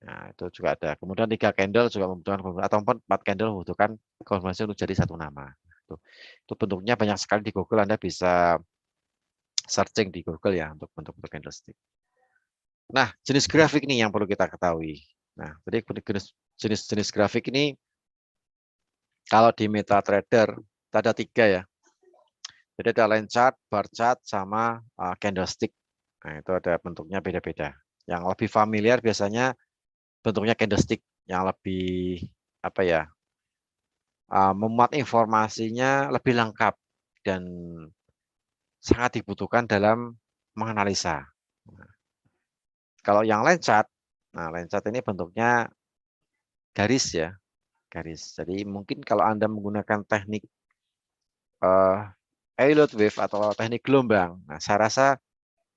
Nah, itu juga ada. Kemudian 3 candle juga membutuhkan konfirmasi, atau 4 candle membutuhkan konfirmasi untuk jadi satu nama. Itu bentuknya banyak sekali di Google, Anda bisa searching di Google ya untuk bentuk-bentuk candlestick. Nah, jenis grafik ini yang perlu kita ketahui. Nah, jadi jenis grafik ini kalau di MetaTrader ada 3 ya. Jadi ada line chart, bar chart, sama candlestick. Nah, itu ada bentuknya beda-beda. Yang lebih familiar biasanya bentuknya candlestick, yang lebih apa ya, memuat informasinya lebih lengkap dan sangat dibutuhkan dalam menganalisa. Nah, kalau yang line chart, nah line chart ini bentuknya garis ya, garis. Jadi mungkin kalau Anda menggunakan teknik Elliott wave atau teknik gelombang, nah saya rasa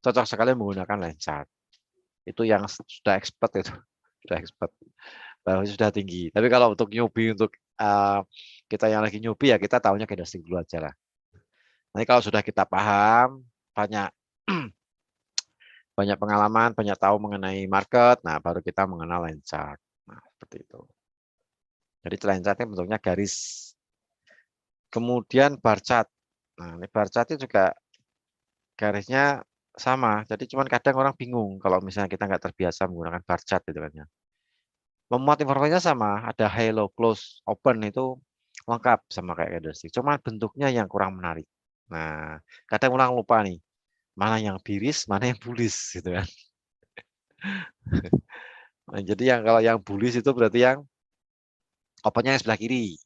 cocok sekali menggunakan line chart. Itu yang sudah expert itu, sudah expert, sudah tinggi. Tapi kalau untuk newbie, untuk kita yang lagi newbie ya kita tahunya candlestick dulu aja lah. Nanti kalau sudah kita paham, banyak banyak pengalaman, banyak tahu mengenai market, nah baru kita mengenal line chart. Nah, seperti itu. Jadi line chart ini bentuknya garis. Kemudian bar chart. Nah, ini bar chart itu juga garisnya sama. Jadi cuman kadang orang bingung kalau misalnya kita nggak terbiasa menggunakan bar chart gitu kan ya. Memuat informasinya sama, ada high, low, close, open itu lengkap sama kayak candlestick. Cuman bentuknya yang kurang menarik. Nah, kadang orang lupa nih, mana yang biris, mana yang bullish gitu kan. Nah, jadi yang kalau yang bullish itu berarti yang opennya yang sebelah kiri,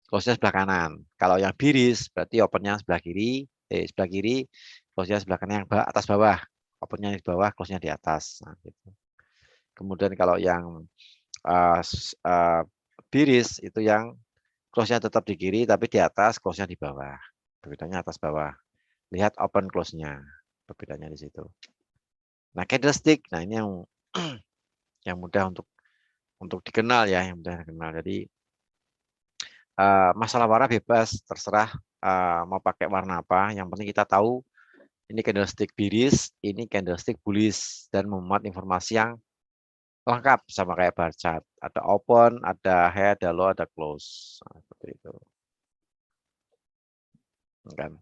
close-nya sebelah kanan. Kalau yang biris berarti opennya sebelah kiri, sebelah kiri, close-nya sebelah kanan, yang atas bawah, opennya di bawah, close-nya di atas. Nah, gitu. Kemudian kalau yang biris itu yang close-nya tetap di kiri, tapi di atas, close-nya di bawah. Perbedaannya atas bawah. Lihat open close-nya. Perbedaannya di situ. Nah, candlestick, nah ini yang yang mudah untuk dikenal ya, yang mudah dikenal. Jadi masalah warna bebas, terserah mau pakai warna apa. Yang penting kita tahu ini candlestick biris, ini candlestick bullish, dan memuat informasi yang lengkap sama kayak bar chart. Ada open, ada high, ada low, ada close. Nah, seperti itu. Kan,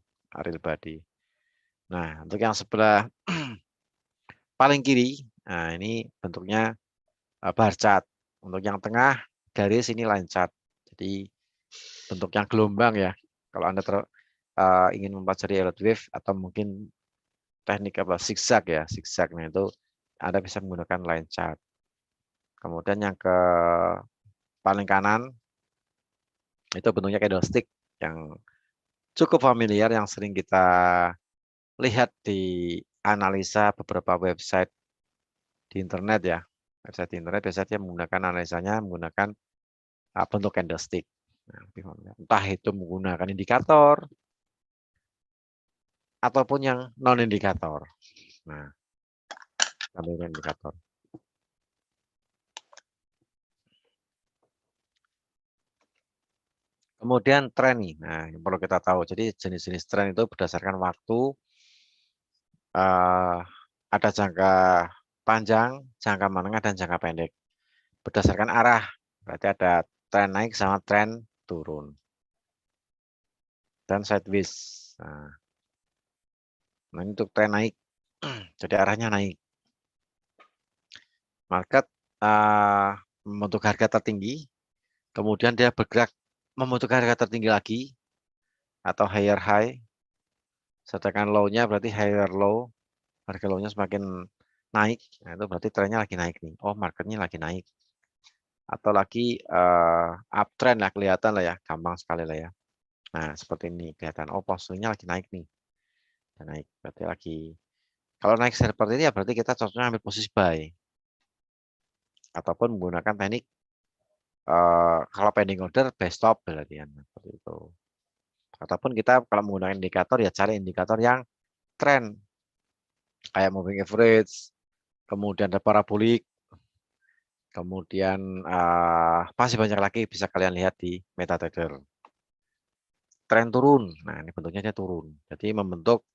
real body. Nah, untuk yang sebelah paling kiri, nah ini bentuknya bar chart. Untuk yang tengah, garis ini line chart. Jadi bentuk yang gelombang ya. Kalau Anda ingin mempelajari Elliott wave atau mungkin teknik apa zigzag ya, zigzag. Nah itu Anda bisa menggunakan line chart. Kemudian yang ke paling kanan itu bentuknya candlestick yang cukup familiar, yang sering kita lihat di analisa beberapa website di internet ya. Website di internet biasanya menggunakan analisanya menggunakan bentuk candlestick. Nah, entah itu menggunakan indikator ataupun yang non indikator. Nah, tampilkan indikator. Kemudian tren nih. Nah, yang perlu kita tahu. Jadi jenis-jenis tren itu berdasarkan waktu, ada jangka panjang, jangka menengah, dan jangka pendek. Berdasarkan arah, berarti ada tren naik sama tren turun. Dan sideways. Nah, ini untuk tren naik. Jadi arahnya naik. Market membentuk harga tertinggi, kemudian dia bergerak membentuk harga tertinggi lagi, atau higher high. Sedangkan low-nya berarti higher low. Harga low-nya semakin naik, nah itu berarti trennya lagi naik nih. Oh, marketnya lagi naik. Atau lagi uptrend lah, kelihatan lah ya, gampang sekali lah ya. Nah, seperti ini kelihatan. Oh, posisinya lagi naik nih. Naik, berarti lagi. Kalau naik seperti ini ya berarti kita cocoknya ambil posisi buy. Ataupun menggunakan teknik, kalau pending order, buy stop berarti ya. Seperti itu. Ataupun kita kalau menggunakan indikator ya cari indikator yang trend. Kayak moving average, kemudian ada parabolik, kemudian masih banyak lagi bisa kalian lihat di MetaTrader. Tren turun, nah ini bentuknya dia turun. Jadi membentuk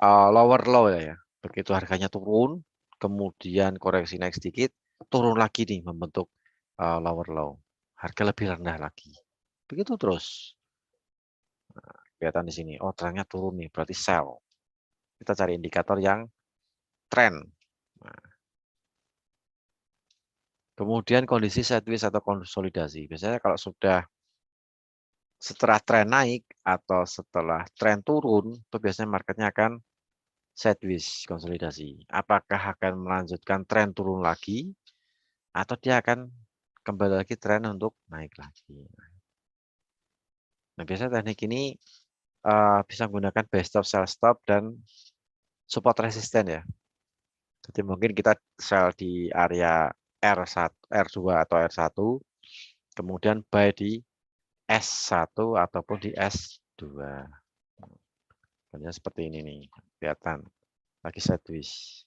lower low ya. Begitu harganya turun, kemudian koreksi naik sedikit, turun lagi nih membentuk lower low. Harga lebih rendah lagi. Begitu terus. Nah, kelihatan di sini. Oh, trennya turun nih, berarti sell. Kita cari indikator yang tren. Nah, kemudian kondisi sideways atau konsolidasi. Biasanya kalau sudah setelah tren naik atau setelah tren turun, itu biasanya marketnya akan sideways konsolidasi. Apakah akan melanjutkan tren turun lagi atau dia akan kembali lagi tren untuk naik lagi. Nah, biasanya teknik ini bisa menggunakan buy stop, sell stop, dan support resisten ya. Jadi mungkin kita sell di area R1, R2 atau R1, kemudian buy di S1 ataupun di S2. Contohnya seperti ini nih, kelihatan lagi sideways.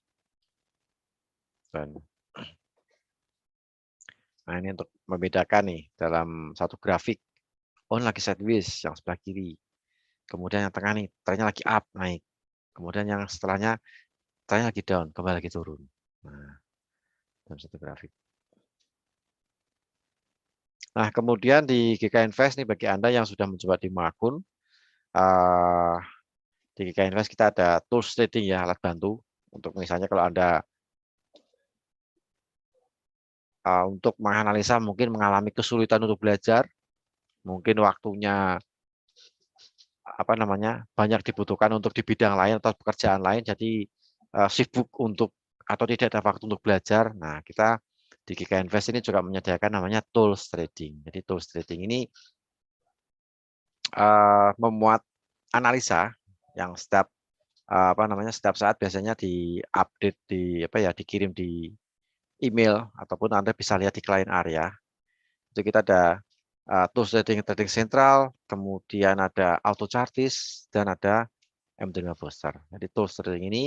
Dan nah, ini untuk membedakan nih dalam satu grafik. Oh, lagi sideways yang sebelah kiri. Kemudian yang tengah nih, trennya lagi up, naik. Kemudian yang setelahnya, trennya lagi down, kembali lagi turun. Nah, dalam satu grafik. Nah, kemudian di GK Invest nih bagi Anda yang sudah mencoba demo akun, di GK Invest kita ada tools trading ya, alat bantu. Untuk misalnya kalau Anda untuk menganalisa mungkin mengalami kesulitan untuk belajar, mungkin waktunya banyak dibutuhkan untuk di bidang lain atau pekerjaan lain, jadi sibuk untuk atau tidak ada waktu untuk belajar. Nah, kita di GK Invest ini juga menyediakan namanya tools trading. Jadi tools trading ini memuat analisa yang setiap saat biasanya diupdate dikirim di email ataupun Anda bisa lihat di klien area. Itu kita ada tools trading sentral, kemudian ada auto chartis, dan ada M5 booster. Jadi tools trading ini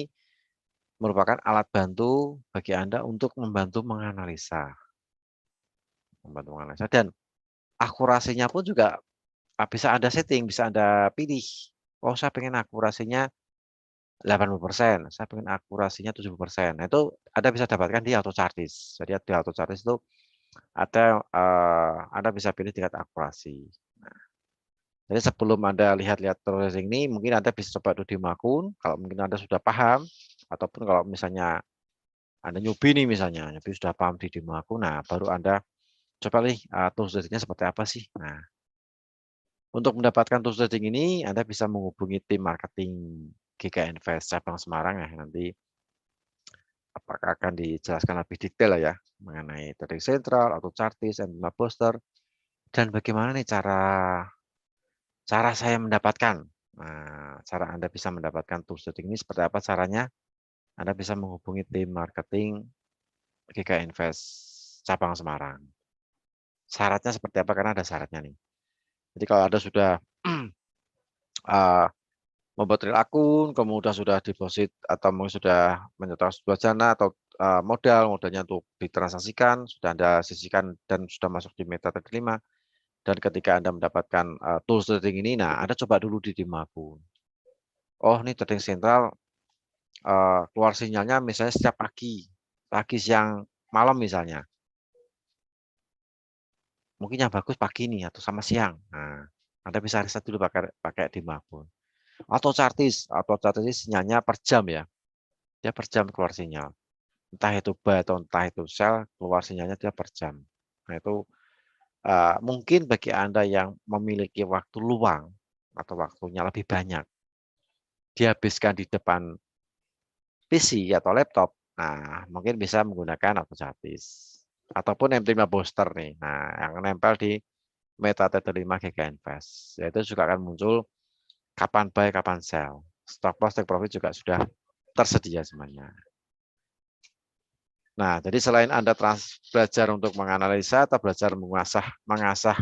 merupakan alat bantu bagi Anda untuk membantu menganalisa. Dan akurasinya pun juga bisa Anda setting, bisa Anda pilih. Oh, saya pengen akurasinya 80%, saya pengen akurasinya 70%. Nah, itu Anda bisa dapatkan di auto chartis. Jadi di auto chartis itu ada Anda bisa pilih tingkat akurasi. Nah, jadi sebelum Anda lihat-lihat trading ini, mungkin Anda bisa coba dulu di akun. Kalau mungkin Anda sudah paham, ataupun kalau misalnya Anda newbie nih misalnya, newbie sudah paham di demo akun, nah baru Anda coba nih tools tradingnya seperti apa sih. Nah, untuk mendapatkan tools trading ini, Anda bisa menghubungi tim marketing GK Invest cabang Semarang ya. Nanti apakah akan dijelaskan lebih detail ya mengenai trading sentral, auto chartis, M5 booster, dan bagaimana nih cara saya mendapatkan. Nah, cara Anda bisa mendapatkan tools trading ini seperti apa caranya? Anda bisa menghubungi tim marketing GK Invest cabang Semarang. Syaratnya seperti apa? Karena ada syaratnya nih. Jadi kalau Anda sudah membuat real akun, kemudian sudah deposit atau mungkin sudah menyetor sebuah dana atau modalnya untuk ditransaksikan, sudah Anda sisihkan dan sudah masuk di MetaTrader 5. Dan ketika Anda mendapatkan tools trading ini, nah Anda coba dulu di demo akun. Oh, ini trading sentral keluar sinyalnya misalnya setiap pagi, siang, malam misalnya. Mungkin yang bagus pagi nih atau sama siang. Nah, Anda bisa riset dulu pakai demo akun. Atau chartis sinyalnya per jam ya. Dia per jam keluar sinyal. Entah itu buy atau entah itu sell, keluar sinyalnya dia per jam. Nah, itu mungkin bagi Anda yang memiliki waktu luang atau waktunya lebih banyak, dihabiskan di depan PC atau laptop, nah mungkin bisa menggunakan AutoChartis. Ataupun M5 Booster nih, nah yang nempel di MetaTrader 5 GK Invest. Yaitu juga akan muncul kapan buy, kapan sell. Stop loss, take profit juga sudah tersedia semuanya. Nah, jadi selain Anda belajar untuk menganalisa atau belajar mengasah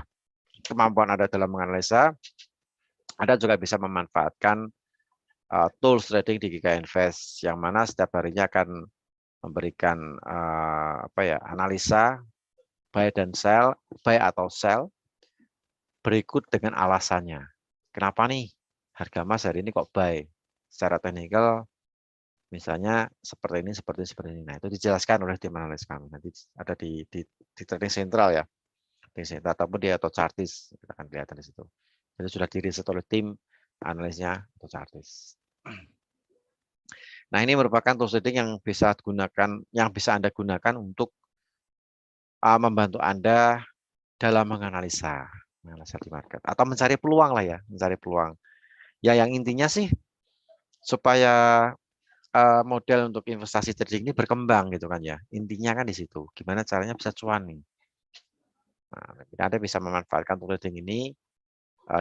kemampuan Anda dalam menganalisa, Anda juga bisa memanfaatkan tools trading di GK Invest yang mana setiap harinya akan memberikan analisa buy dan sell, buy atau sell berikut dengan alasannya. Kenapa nih harga emas hari ini kok buy? Secara teknikal misalnya seperti ini. Nah, itu dijelaskan oleh tim analis kami. Nanti ada di trading sentral ya. Trading sentral ataupun di AutoChartis, kita akan kelihatan di situ. Jadi sudah diriset oleh tim analisnya AutoChartis. Nah, ini merupakan tools trading yang bisa Anda gunakan untuk membantu Anda dalam menganalisa di market atau mencari peluang lah ya, mencari peluang. Ya, yang intinya sih supaya model untuk investasi trading ini berkembang gitu kan ya. Intinya kan di situ. Gimana caranya bisa cuan nih. Nah, Anda bisa memanfaatkan tool trading ini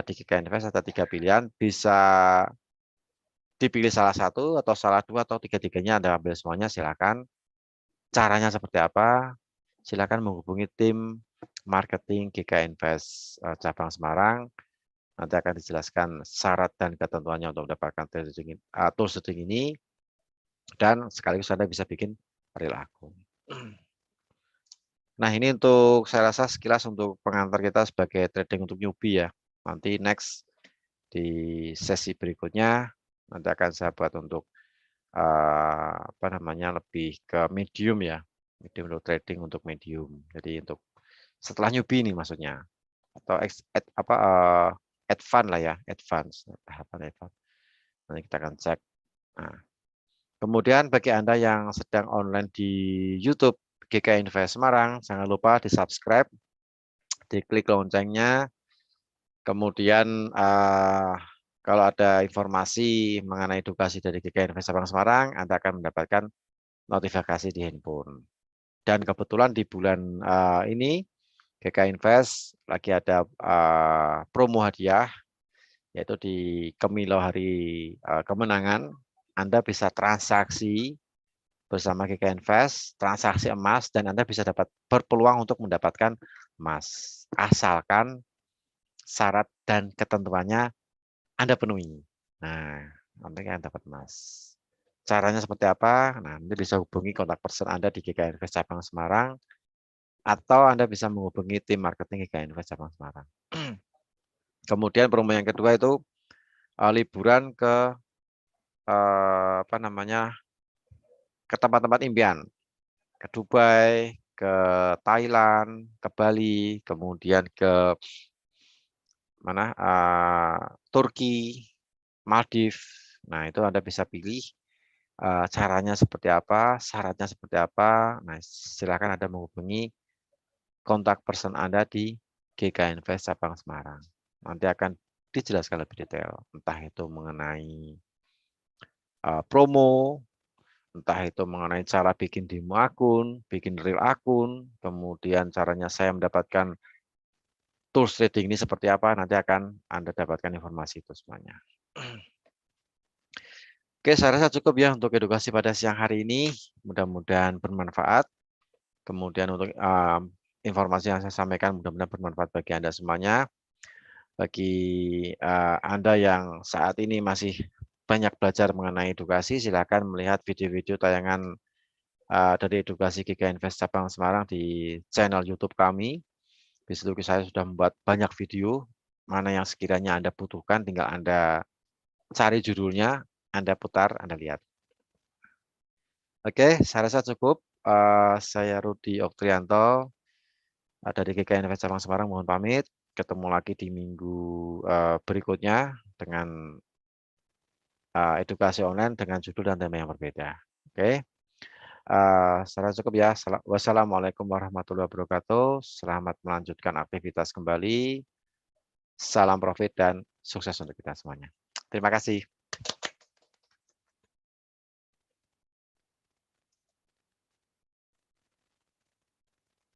di GK Invest ada 3 pilihan, bisa dipilih salah satu atau salah dua atau tiga-tiganya Anda ambil semuanya silakan. Caranya seperti apa? Silakan menghubungi tim marketing GK Invest cabang Semarang. Nanti akan dijelaskan syarat dan ketentuannya untuk mendapatkan tools trading ini. Dan sekaligus Anda bisa bikin real akun. Nah, ini untuk saya rasa sekilas untuk pengantar kita sebagai trading untuk newbie ya. Nanti next di sesi berikutnya nanti akan saya buat untuk lebih ke medium ya. Medium untuk trading untuk medium. Jadi untuk setelah newbie ini maksudnya atau advance lah ya, advance. Nanti kita akan cek. Nah, kemudian bagi Anda yang sedang online di YouTube GK Invest Semarang, jangan lupa di-subscribe, diklik loncengnya, kemudian kalau ada informasi mengenai edukasi dari GK Invest Semarang, Anda akan mendapatkan notifikasi di handphone. Dan kebetulan di bulan ini GK Invest lagi ada promo hadiah, yaitu di Kemilau Hari Kemenangan, Anda bisa transaksi bersama GK Invest, transaksi emas, dan Anda bisa berpeluang untuk mendapatkan emas. Asalkan syarat dan ketentuannya Anda penuhi. Nah, nanti Anda dapat emas. Caranya seperti apa? Nah, Anda bisa hubungi kontak person Anda di GK Invest Cabang Semarang, atau Anda bisa menghubungi tim marketing GK Invest Cabang Semarang. Kemudian promo yang kedua itu liburan ke ke tempat-tempat impian, ke Dubai, ke Thailand, ke Bali, kemudian ke Turki, Maldives. Nah, itu Anda bisa pilih caranya seperti apa, syaratnya seperti apa. Nah, silakan Anda menghubungi kontak person Anda di GK Invest Cabang Semarang. Nanti akan dijelaskan lebih detail, entah itu mengenai promo, entah itu mengenai cara bikin demo akun, bikin real akun, kemudian caranya saya mendapatkan tools trading ini seperti apa, nanti akan Anda dapatkan informasi itu semuanya. Oke, saya rasa cukup ya untuk edukasi pada siang hari ini. Mudah-mudahan bermanfaat. Kemudian untuk informasi yang saya sampaikan mudah-mudahan bermanfaat bagi Anda semuanya. Bagi Anda yang saat ini masih banyak belajar mengenai edukasi, silakan melihat video-video tayangan dari Edukasi GK Invest Cabang Semarang di channel YouTube kami. Di situ saya sudah membuat banyak video, mana yang sekiranya Anda butuhkan, tinggal Anda cari judulnya, Anda putar, Anda lihat. Oke, saya rasa cukup. Saya Rudi Oktrianto dari GK Invest Cabang Semarang, mohon pamit. Ketemu lagi di minggu berikutnya dengan edukasi online dengan judul dan tema yang berbeda. Oke, saya rasa cukup ya. Wassalamualaikum warahmatullahi wabarakatuh. Selamat melanjutkan aktivitas kembali. Salam profit dan sukses untuk kita semuanya. Terima kasih.